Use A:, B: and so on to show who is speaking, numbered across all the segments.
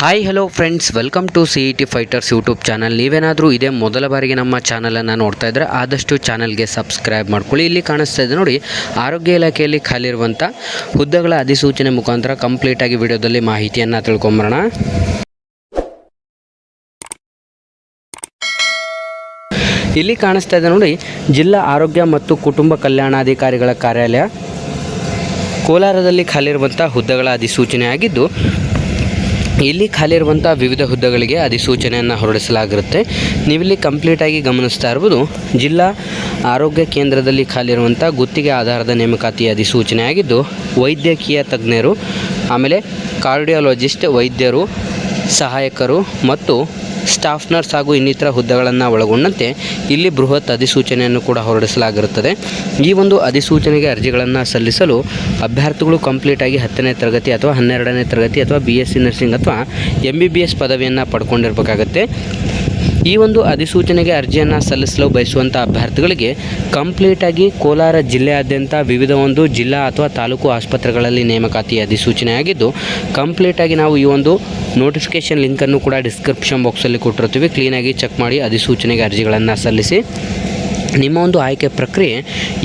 A: Hi hello friends, welcome to CET fighters YouTube channel. ನೀವೇನಾದರೂ ಇದೇ ಮೊದಲ ಬಾರಿಗೆ ನಮ್ಮ ಚಾನಲನ್ನು ನೋಡ್ತಾ ಇದ್ದರೆ ಆದಷ್ಟು ಚಾನಲ್ಗೆ ಸಬ್ಸ್ಕ್ರೈಬ್ ಮಾಡ್ಕೊಳ್ಳಿ. ಇಲ್ಲಿ ಕಾಣಿಸ್ತಾ ಇದೆ ನೋಡಿ, ಆರೋಗ್ಯ ಇಲಾಖೆಯಲ್ಲಿ ಖಾಲಿರುವಂಥ ಹುದ್ದೆಗಳ ಅಧಿಸೂಚನೆ ಮುಖಾಂತರ ಕಂಪ್ಲೀಟಾಗಿ ವಿಡಿಯೋದಲ್ಲಿ ಮಾಹಿತಿಯನ್ನು ತಿಳ್ಕೊಂಬರೋಣ. ಇಲ್ಲಿ ಕಾಣಿಸ್ತಾ ಇದೆ ನೋಡಿ, ಜಿಲ್ಲಾ ಆರೋಗ್ಯ ಮತ್ತು ಕುಟುಂಬ ಕಲ್ಯಾಣಾಧಿಕಾರಿಗಳ ಕಾರ್ಯಾಲಯ ಕೋಲಾರದಲ್ಲಿ ಖಾಲಿರುವಂಥ ಹುದ್ದೆಗಳ ಅಧಿಸೂಚನೆ ಆಗಿದ್ದು, ಇಲ್ಲಿ ಖಾಲಿರುವಂಥ ವಿವಿಧ ಹುದ್ದೆಗಳಿಗೆ ಅಧಿಸೂಚನೆಯನ್ನು ಹೊರಡಿಸಲಾಗಿರುತ್ತೆ. ನೀವಿಲ್ಲಿ ಕಂಪ್ಲೀಟಾಗಿ ಗಮನಿಸ್ತಾ ಇರ್ಬೋದು, ಜಿಲ್ಲಾ ಆರೋಗ್ಯ ಕೇಂದ್ರದಲ್ಲಿ ಖಾಲಿರುವಂಥ ಗುತ್ತಿಗೆ ಆಧಾರದ ನೇಮಕಾತಿ ಅಧಿಸೂಚನೆ ಆಗಿದ್ದು, ವೈದ್ಯಕೀಯ ತಜ್ಞರು, ಆಮೇಲೆ ಕಾರ್ಡಿಯಾಲಜಿಸ್ಟ್, ವೈದ್ಯರು, ಸಹಾಯಕರು ಮತ್ತು ಸ್ಟಾಫ್ ನರ್ಸ್ ಹಾಗೂ ಇನ್ನಿತರ ಹುದ್ದೆಗಳನ್ನು ಒಳಗೊಂಡಂತೆ ಇಲ್ಲಿ ಬೃಹತ್ ಅಧಿಸೂಚನೆಯನ್ನು ಕೂಡ ಹೊರಡಿಸಲಾಗಿರುತ್ತದೆ. ಈ ಒಂದು ಅಧಿಸೂಚನೆಗೆ ಅರ್ಜಿಗಳನ್ನು ಸಲ್ಲಿಸಲು ಅಭ್ಯರ್ಥಿಗಳು ಕಂಪ್ಲೀಟಾಗಿ 10ನೇ ತರಗತಿ ಅಥವಾ 12ನೇ ತರಗತಿ ಅಥವಾ BSc ನರ್ಸಿಂಗ್ ಅಥವಾ MBBS ಪದವಿಯನ್ನು ಪಡ್ಕೊಂಡಿರಬೇಕಾಗತ್ತೆ. ಈ ಒಂದು ಅಧಿಸೂಚನೆಗೆ ಅರ್ಜಿಯನ್ನು ಸಲ್ಲಿಸಲು ಬಯಸುವಂಥ ಅಭ್ಯರ್ಥಿಗಳಿಗೆ ಕಂಪ್ಲೀಟಾಗಿ ಕೋಲಾರ ಜಿಲ್ಲೆಯಾದ್ಯಂತ ವಿವಿಧ ಒಂದು ಜಿಲ್ಲಾ ಅಥವಾ ತಾಲೂಕು ಆಸ್ಪತ್ರೆಗಳಲ್ಲಿ ನೇಮಕಾತಿ ಅಧಿಸೂಚನೆ ಆಗಿದ್ದು, ಕಂಪ್ಲೀಟಾಗಿ ನಾವು ಈ ಒಂದು ನೋಟಿಫಿಕೇಷನ್ ಲಿಂಕನ್ನು ಕೂಡ ಡಿಸ್ಕ್ರಿಪ್ಷನ್ ಬಾಕ್ಸಲ್ಲಿ ಕೊಟ್ಟಿರ್ತೀವಿ. ಕ್ಲೀನಾಗಿ ಚೆಕ್ ಮಾಡಿ ಅಧಿಸೂಚನೆಗೆ ಅರ್ಜಿಗಳನ್ನು ಸಲ್ಲಿಸಿ. ನಿಮ್ಮ ಒಂದು ಆಯ್ಕೆ ಪ್ರಕ್ರಿಯೆ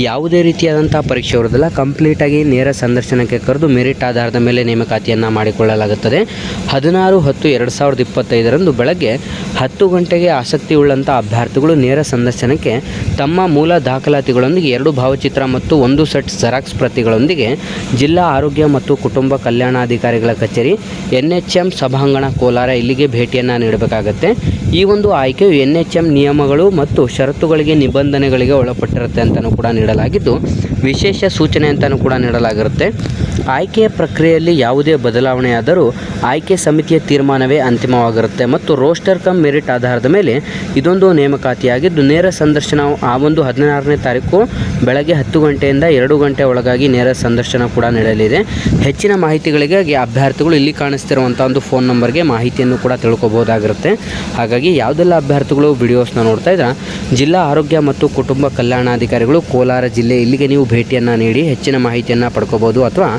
A: ಯಾವುದೇ ರೀತಿಯಾದಂಥ ಪರೀಕ್ಷೆ ಇರೋದಿಲ್ಲ. ಕಂಪ್ಲೀಟಾಗಿ ನೇರ ಸಂದರ್ಶನಕ್ಕೆ ಕರೆದು ಮೆರಿಟ್ ಆಧಾರದ ಮೇಲೆ ನೇಮಕಾತಿಯನ್ನು ಮಾಡಿಕೊಳ್ಳಲಾಗುತ್ತದೆ. 16/10/2025 ಬೆಳಗ್ಗೆ 10 ಗಂಟೆಗೆ ಆಸಕ್ತಿ ಉಳ್ಳಂಥ ಅಭ್ಯರ್ಥಿಗಳು ನೇರ ಸಂದರ್ಶನಕ್ಕೆ ತಮ್ಮ ಮೂಲ ದಾಖಲಾತಿಗಳೊಂದಿಗೆ 2 ಭಾವಚಿತ್ರ ಮತ್ತು 1 ಸೆಟ್ ಜೆರಾಕ್ಸ್ ಪ್ರತಿಗಳೊಂದಿಗೆ ಜಿಲ್ಲಾ ಆರೋಗ್ಯ ಮತ್ತು ಕುಟುಂಬ ಕಲ್ಯಾಣಾಧಿಕಾರಿಗಳ ಕಚೇರಿ, NHM ಸಭಾಂಗಣ, ಕೋಲಾರ ಇಲ್ಲಿಗೆ ಭೇಟಿಯನ್ನು ನೀಡಬೇಕಾಗತ್ತೆ. ಈ ಒಂದು ಆಯ್ಕೆಯು NHM ನಿಯಮಗಳು ಮತ್ತು ಷರತ್ತುಗಳಿಗೆ ನಿಬಂಧನೆಗಳಿಗೆ ಒಳಪಟ್ಟಿರುತ್ತೆ ಅಂತಲೂ ಕೂಡ ನೀಡಲಾಗಿದ್ದು, ವಿಶೇಷ ಸೂಚನೆ ಅಂತಲೂ ಕೂಡ ನೀಡಲಾಗಿರುತ್ತೆ. ಆಯ್ಕೆಯ ಪ್ರಕ್ರಿಯೆಯಲ್ಲಿ ಯಾವುದೇ ಬದಲಾವಣೆಯಾದರೂ ಆಯ್ಕೆ ಸಮಿತಿಯ ತೀರ್ಮಾನವೇ ಅಂತಿಮವಾಗಿರುತ್ತೆ ಮತ್ತು ರೋಸ್ಟರ್ ಕಮ್ ಮೆರಿಟ್ ಆಧಾರದ ಮೇಲೆ ಇದೊಂದು ನೇಮಕಾತಿಯಾಗಿದ್ದು, ನೇರ ಸಂದರ್ಶನ ಆ ಒಂದು 16ನೇ ತಾರೀಕು ಬೆಳಗ್ಗೆ 10 ಗಂಟೆಯಿಂದ 2 ಗಂಟೆ ಒಳಗಾಗಿ ನೇರ ಸಂದರ್ಶನ ಕೂಡ ನೀಡಲಿದೆ. ಹೆಚ್ಚಿನ ಮಾಹಿತಿಗಳಿಗಾಗಿ ಅಭ್ಯರ್ಥಿಗಳು ಇಲ್ಲಿ ಕಾಣಿಸ್ತಿರುವಂಥ ಒಂದು ಫೋನ್ ನಂಬರ್ಗೆ ಮಾಹಿತಿಯನ್ನು ಕೂಡ ತಿಳ್ಕೊಬೋದಾಗಿರುತ್ತೆ. ಹಾಗಾಗಿ ಯಾವುದೆಲ್ಲ ಅಭ್ಯರ್ಥಿಗಳು ವಿಡಿಯೋಸ್ನ ನೋಡ್ತಾ ಇದ್ರೆ, ಜಿಲ್ಲಾ ಆರೋಗ್ಯ ಮತ್ತು ಕುಟುಂಬ ಕಲ್ಯಾಣಾಧಿಕಾರಿಗಳು ಕೋಲಾರ ಜಿಲ್ಲೆ ಇಲ್ಲಿಗೆ ನೀವು ಭೇಟಿಯನ್ನು ನೀಡಿ ಹೆಚ್ಚಿನ ಮಾಹಿತಿಯನ್ನು ಪಡ್ಕೋಬೋದು. ಅಥವಾ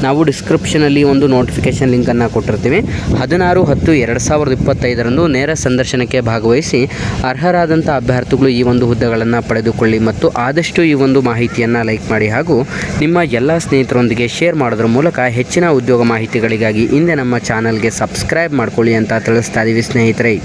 A: ನಾವು ಡಿಸ್ಕ್ರಿಪ್ಷನಲ್ಲಿ ಒಂದು ನೋಟಿಫಿಕೇಷನ್ ಲಿಂಕನ್ನು ಕೊಟ್ಟಿರ್ತೀವಿ. 16/10/2025 ನೇರ ಸಂದರ್ಶನಕ್ಕೆ ಭಾಗವಹಿಸಿ ಅರ್ಹರಾದಂಥ ಅಭ್ಯರ್ಥಿಗಳು ಈ ಒಂದು ಹುದ್ದೆಗಳನ್ನು ಪಡೆದುಕೊಳ್ಳಿ ಮತ್ತು ಆದಷ್ಟು ಈ ಒಂದು ಮಾಹಿತಿಯನ್ನು ಲೈಕ್ ಮಾಡಿ ಹಾಗೂ ನಿಮ್ಮ ಎಲ್ಲ ಸ್ನೇಹಿತರೊಂದಿಗೆ ಶೇರ್ ಮಾಡೋದ್ರ ಮೂಲಕ ಹೆಚ್ಚಿನ ಉದ್ಯೋಗ ಮಾಹಿತಿಗಳಿಗಾಗಿ ಹಿಂದೆ ನಮ್ಮ ಚಾನಲ್ಗೆ ಸಬ್ಸ್ಕ್ರೈಬ್ ಮಾಡ್ಕೊಳ್ಳಿ ಅಂತ ತಿಳಿಸ್ತಾ ಇದ್ದೀವಿ ಸ್ನೇಹಿತರೆ.